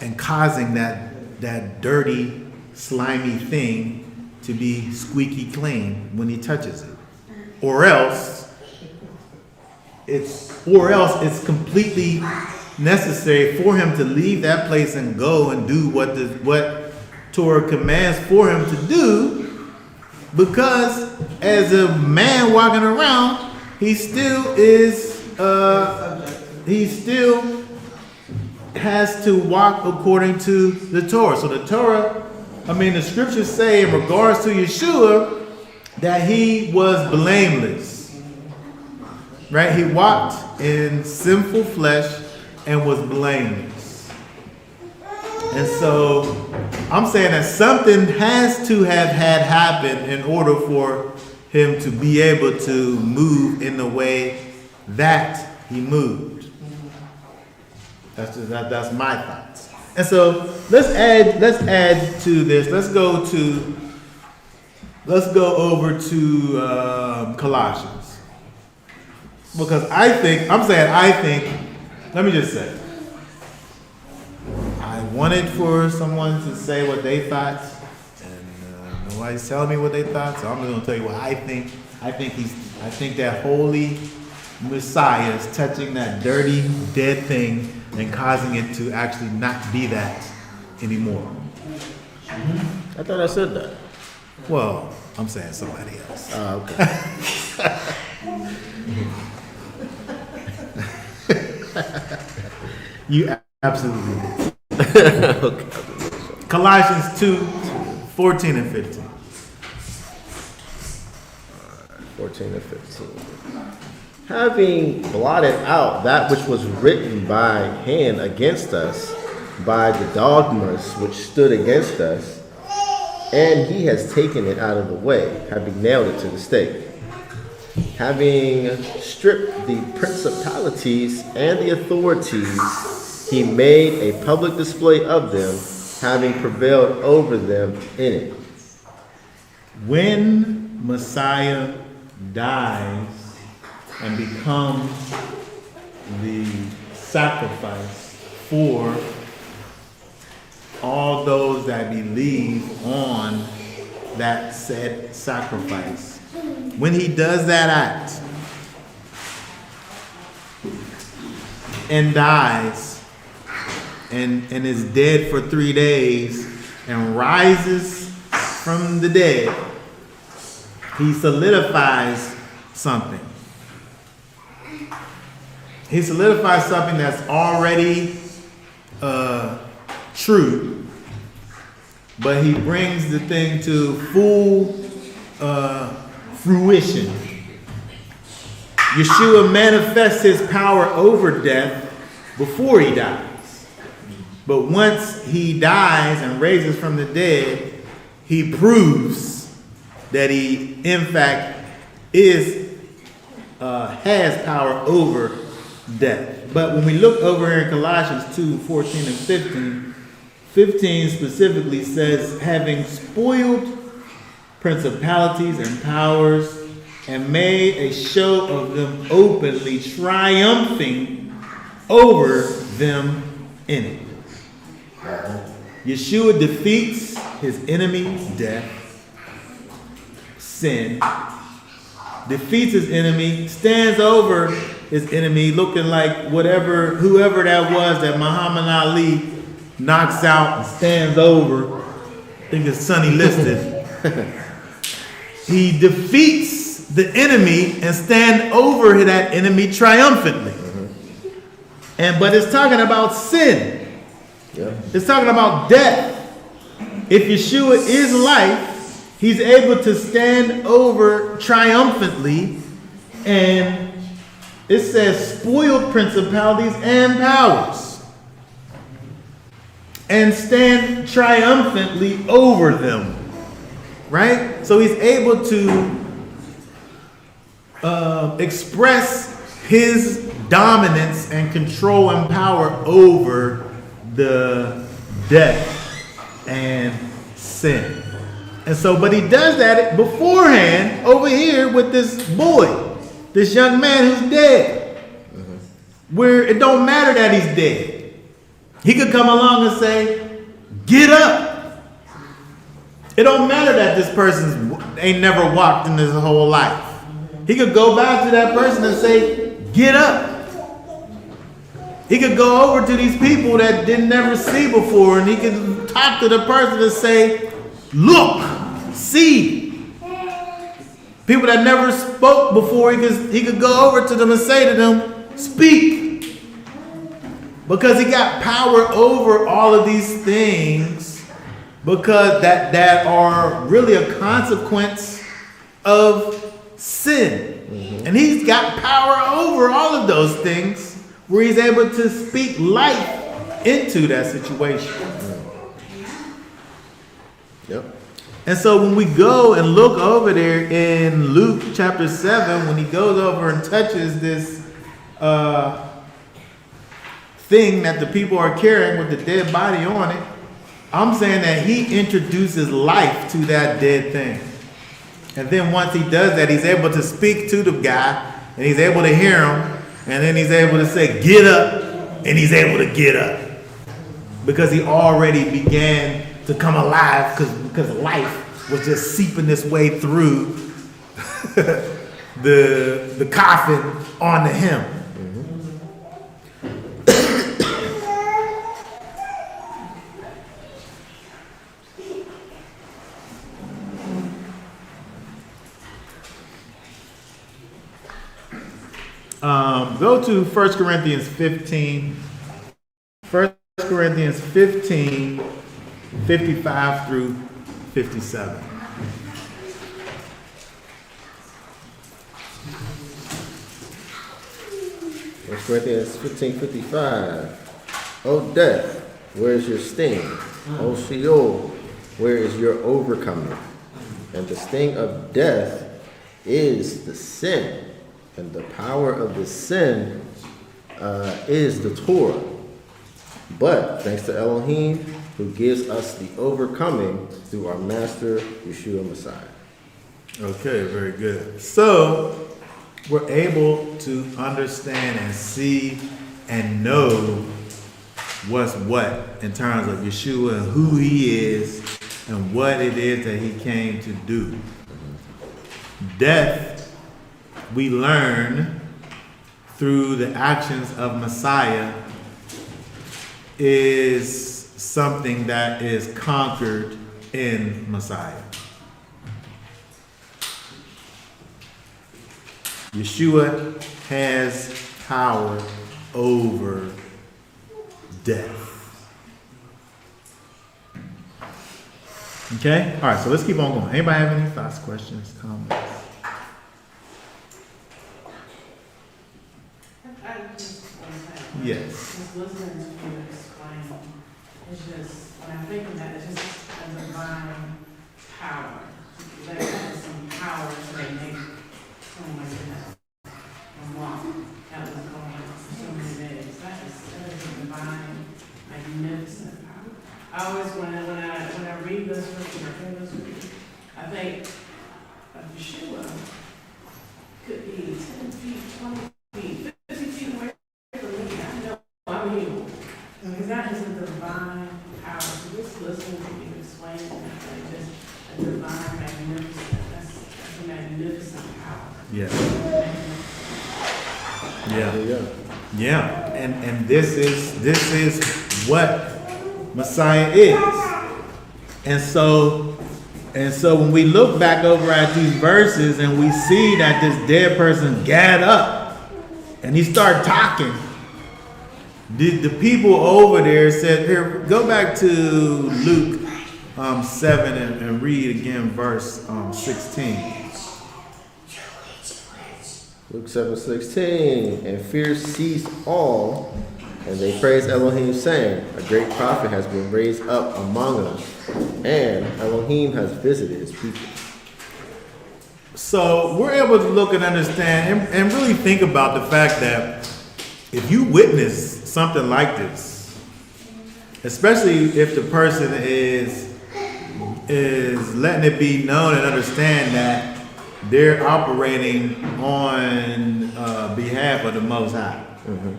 and causing that dirty, slimy thing to be squeaky clean when he touches it. Or else it's completely necessary for him to leave that place and go and do what Torah commands for him to do, because as a man walking around, he still has to walk according to the Torah. So the scriptures say in regards to Yeshua that he was blameless. Right? He walked in sinful flesh and was blameless. And so I'm saying that something has to have had happened in order for him to be able to move in the way that he moved. That's my thoughts. And so let's add to this. Let's go over to Colossians. Because let me just say, I wanted for someone to say what they thought, and nobody's telling me what they thought, so I'm just gonna tell you what I think. I think that holy Messiah is touching that dirty, dead thing and causing it to actually not be that anymore. I thought I said that. Well, I'm saying somebody else. Okay. You absolutely did. Okay. Colossians 2:14 and 15. 14 and 15. Having blotted out that which was written by hand against us by the dogmas which stood against us, and he has taken it out of the way, having nailed it to the stake. Having stripped the principalities and the authorities, he made a public display of them, having prevailed over them in it. When Messiah dies and becomes the sacrifice for all those that believe on that said sacrifice, when he does that act and dies and is dead for 3 days and rises from the dead, he solidifies something. He solidifies something that's already true, but he brings the thing to full fruition. Yeshua manifests his power over death before he dies. But once he dies and raises from the dead, he proves that he, in fact, has power over death. But when we look over here in Colossians 2:14 and 15 specifically says, having spoiled principalities and powers and made a show of them openly, triumphing over them in it. Yeshua defeats his enemy, death, sin, defeats his enemy, stands over his enemy, looking like whoever that was that Muhammad Ali knocks out and stands over. I think it's Sonny Liston. He defeats the enemy and stand over that enemy triumphantly. But it's talking about sin. Yep. It's talking about death. If Yeshua is life, he's able to stand over triumphantly, and it says spoiled principalities and powers, and stand triumphantly over them. Right? So he's able to express his dominance and control and power over the death and sin. And so, but he does that beforehand over here with this boy, this young man who's dead. Where it don't matter that he's dead. He could come along and say, get up. It don't matter that this person ain't never walked in his whole life. He could go back to that person and say, get up. He could go over to these people that didn't never see before, and he could talk to the person and say, look, see. People that never spoke before, he could go over to them and say to them, speak. Because he got power over all of these things, because that are really a consequence of sin. And he's got power over all of those things, where he's able to speak life into that situation. Yep. And so when we go and look over there in Luke chapter 7, when he goes over and touches this thing that the people are carrying with the dead body on it, I'm saying that he introduces life to that dead thing. And then once he does that, he's able to speak to the guy, and he's able to hear him, and then he's able to say, get up, and he's able to get up. Because he already began to come alive, because life was just seeping its way through the coffin onto him. Go to 1 Corinthians 15. 1 Corinthians 15, 55 through 57. First Corinthians 15:55. O death, where is your sting? O Sheol, where is your overcoming? And the sting of death is the sin, and the power of the sin is the Torah. But thanks to Elohim, who gives us the overcoming through our Master Yeshua Messiah. Okay, very good. So we're able to understand and see and know what's what in terms of Yeshua and who he is and what it is that he came to do. Death, we learn through the actions of Messiah, is something that is conquered in Messiah. Yeshua has power over death. Okay? All right, so let's keep on going. Anybody have any thoughts, questions, comments? I just want to say, Yes. just listening to you explain, it's just, when I think of that, it's just a divine power. They have some power to make someone walk. That was going on for so many days. That is a divine, magnificent power. I always, when I read this scripture, or hear this scripture, I think of Yeshua could be 10 feet, 20 feet, 50 feet away from me. I know I'm healed. Because that is a divine power. So just listening to you explain that, just a divine, magnificent, that's a magnificent power. Yeah. Yeah. Hallelujah. Yeah. And this is what Messiah is. And so when we look back over at these verses and we see that this dead person got up and he started talking, the people over there said, here, go back to Luke 7 and read again verse 16. Luke 7:16, and fear seized all, and they praised Elohim, saying, a great prophet has been raised up among us, and Elohim has visited his people. So we're able to look and understand and really think about the fact that if you witness something like this, especially if the person is letting it be known and understand that they're operating on behalf of the Most High. Mm-hmm.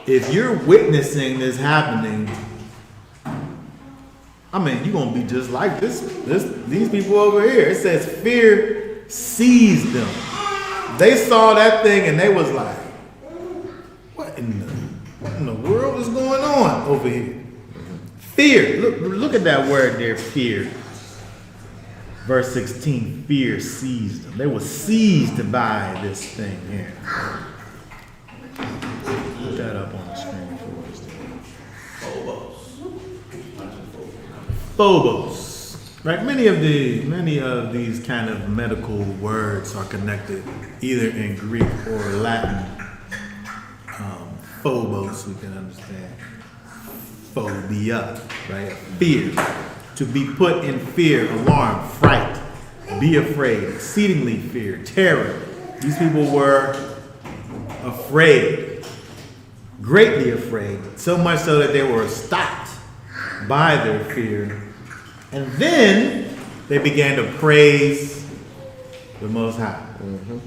If you're witnessing this happening, I mean, you're gonna be just like these people over here. It says fear seized them. They saw that thing and they was like, what in the world is going on over here? Fear. Look at that word there, fear. Verse 16, fear seized them. They were seized by this thing here. Put that up on the screen for us. Phobos. Right? Many of these kind of medical words are connected either in Greek or Latin. Phobos, we can understand. Phobia, right? Fear. To be put in fear, alarm, fright, be afraid, exceedingly fear, terror. These people were afraid, greatly afraid, so much so that they were stopped by their fear. And then they began to praise the Most High. Mm-hmm.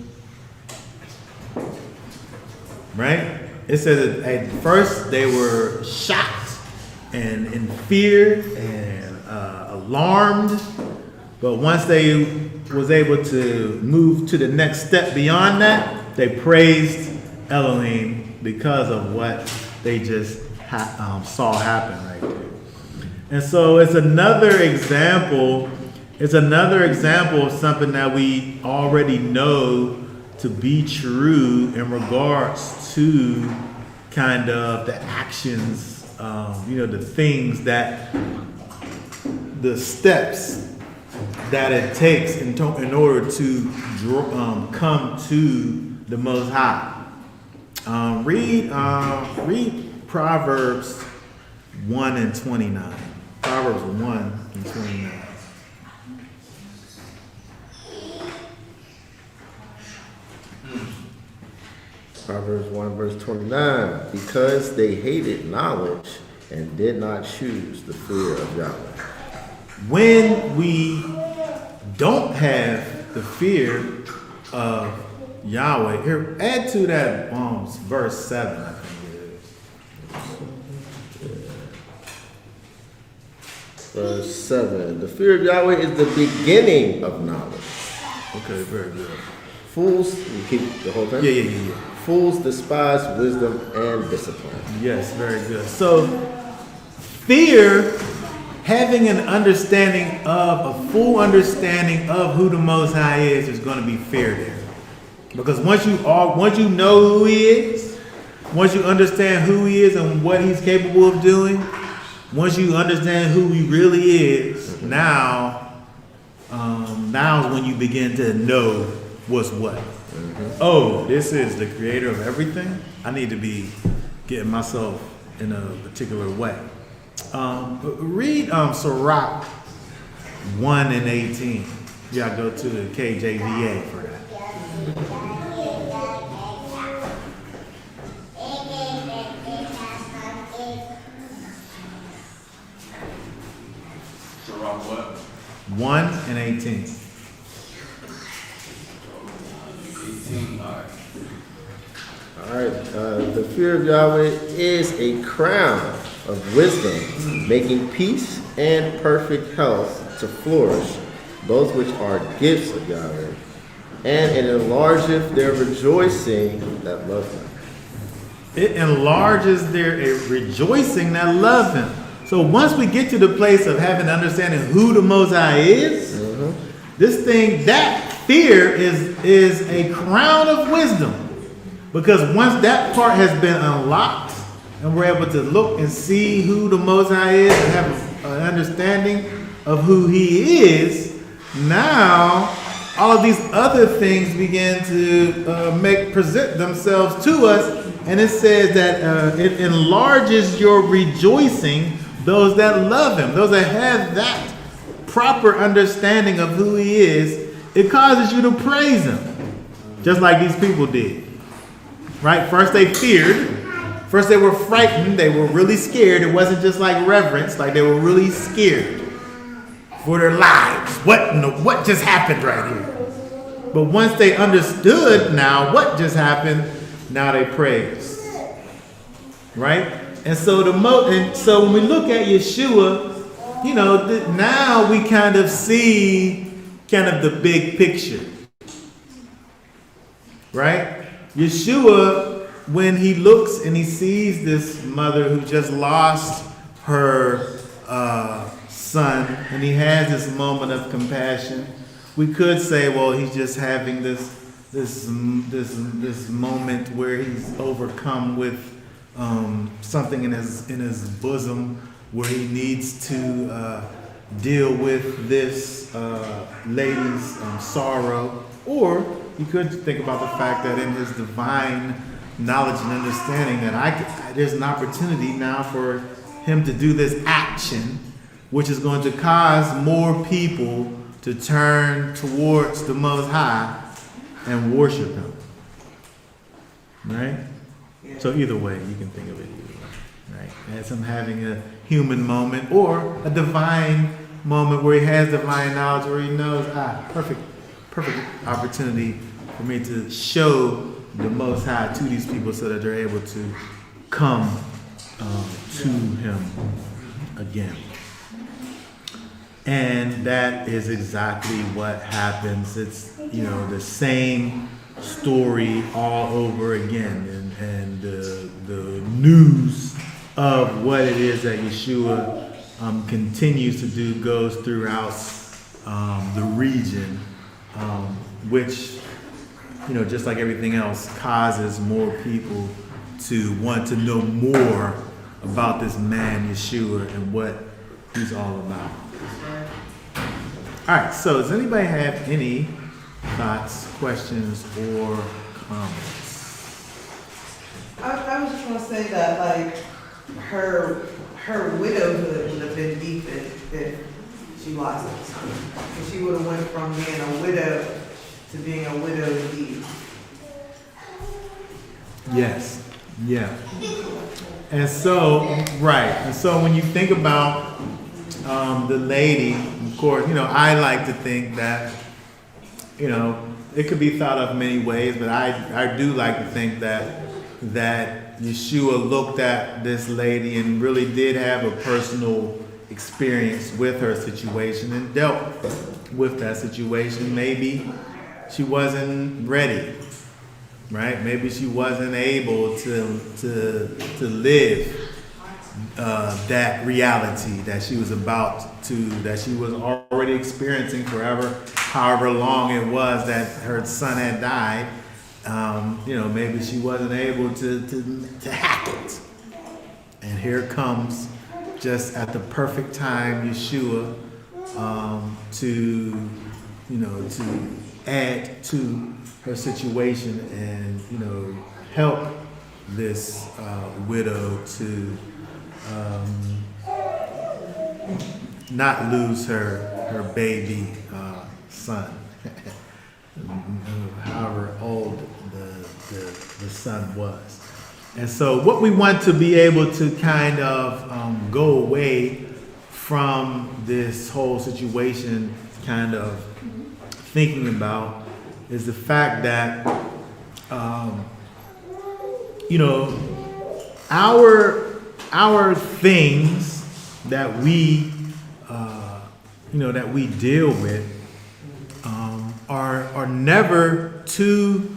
Right? It says that at first they were shocked and in fear and alarmed, but once they was able to move to the next step beyond that, they praised Elohim because of what they just saw happen right there. And so it's another example. It's another example of something that we already know to be true in regards to kind of the actions, the things that, the steps that it takes in order to come to the Most High. Read Proverbs 1 and 29. Proverbs 1 and 29. Proverbs 1 verse 29, because they hated knowledge and did not choose the fear of Yahweh. When we don't have the fear of Yahweh, here, add to that verse 7, I think it is. Verse 7, the fear of Yahweh is the beginning of knowledge. Okay, very good. Fools, you keep the whole thing? Yeah. Fools despise wisdom and discipline. Yes, very good. So, fear, having an understanding of, a full understanding of who the Most High is going to be fear there. Because once you know who He is, once you understand who He is and what He's capable of doing, once you understand who He really is, now is when you begin to know what's what. Oh, this is the creator of everything. I need to be getting myself in a particular way. Read Sirach 1 and 18. You gotta go to the KJVA for that. Sirach what? 1 and 18. 18. All right, the fear of Yahweh is a crown of wisdom, making peace and perfect health to flourish, both which are gifts of Yahweh, and it enlargeth their rejoicing that love Him. It enlarges their rejoicing that love Him. So once we get to the place of having understanding who the Most High is, this thing, that fear is a crown of wisdom. Because once that part has been unlocked and we're able to look and see who the Most High is and have an understanding of who He is, now all of these other things begin to present themselves to us. And it says that it enlarges your rejoicing, those that love Him, those that have that proper understanding of who He is. It causes you to praise Him, just like these people did. Right? First they feared. First they were frightened. They were really scared. It wasn't just like reverence. Like they were really scared for their lives. What just happened right here? But once they understood now what just happened, now they praise. Right? And so so when we look at Yeshua, now we kind of see kind of the big picture. Right? Yeshua, when he looks and he sees this mother who just lost her son, and he has this moment of compassion, we could say, well, he's just having this moment where he's overcome with something in his bosom, where he needs to deal with this lady's sorrow. Or you could think about the fact that in his divine knowledge and understanding that there's an opportunity now for him to do this action, which is going to cause more people to turn towards the Most High and worship Him. Right? Yeah. So either way, you can think of it either way. Right? As him having a human moment or a divine moment where he has divine knowledge, where he knows, perfect opportunity for me to show the Most High to these people so that they're able to come to Him again. And that is exactly what happens. It's, the same story all over again. And the news of what it is that Yeshua continues to do goes throughout the region, which, just like everything else, causes more people to want to know more about this man, Yeshua, and what he's all about. All right, so does anybody have any thoughts, questions, or comments? I was just gonna say that, like, her widowhood would have been deep if she lost her son. If she would have went from being a widow to being a widow indeed. Yes, yeah. And so, right, and so when you think about the lady, of course, I like to think that, it could be thought of many ways, but I do like to think that Yeshua looked at this lady and really did have a personal experience with her situation and dealt with that situation. Maybe she wasn't ready, right? Maybe she wasn't able to live that reality that she was that she was already experiencing however long it was that her son had died. Maybe she wasn't able to hack it. And here comes, just at the perfect time, Yeshua, to add to her situation and, help this widow to not lose her baby son, however old the son was. And so what we want to be able to kind of go away from this whole situation kind of thinking about is the fact that our things that we deal with are never too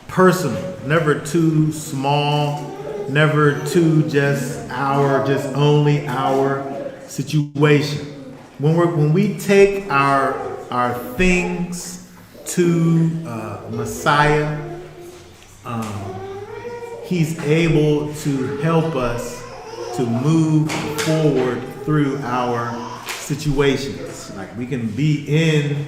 personal, never too small, never too just only our situation. When we take our things to Messiah, He's able to help us to move forward through our situations. Like we can be in,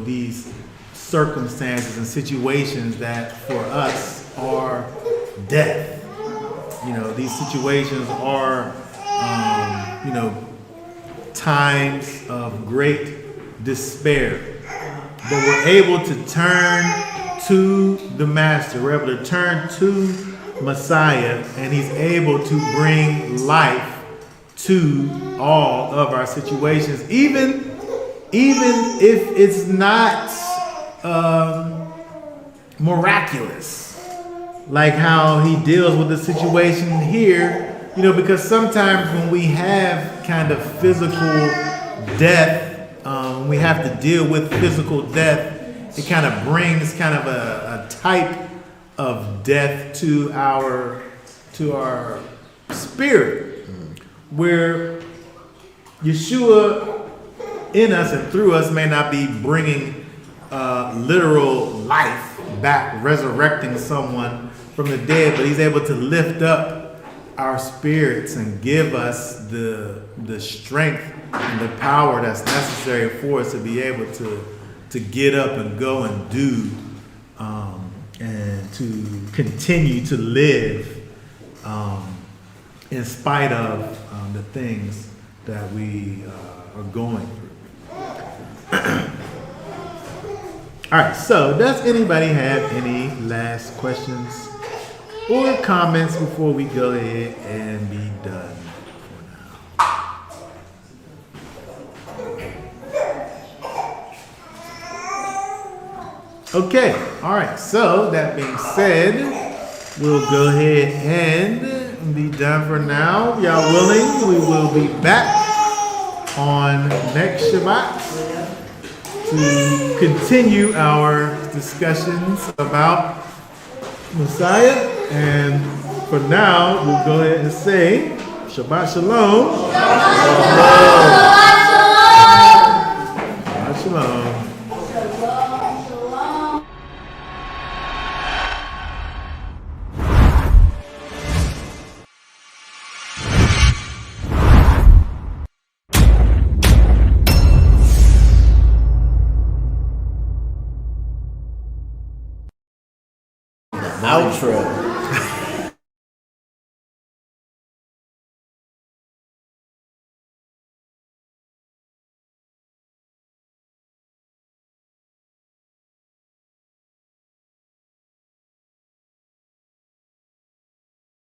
these circumstances and situations that for us are death. These situations are, times of great despair. But we're able to turn to the Master. We're able to turn to Messiah, and He's able to bring life to all of our situations, even if it's not miraculous, like how He deals with the situation here. Because sometimes when we have kind of physical death, we have to deal with physical death. It kind of brings kind of a type of death to our spirit, where Yeshua in us and through us may not be bringing literal life back, resurrecting someone from the dead, but He's able to lift up our spirits and give us the strength and the power that's necessary for us to be able to get up and go and do and to continue to live in spite of the things that we are going through. All right, so does anybody have any last questions or comments before we go ahead and be done for now? Okay, all right, so that being said, we'll go ahead and be done for now. Y'all willing, we will be back on next Shabbat to continue our discussions about Messiah. And for now, we'll go ahead and say Shabbat Shalom. Shabbat Shalom. Outro.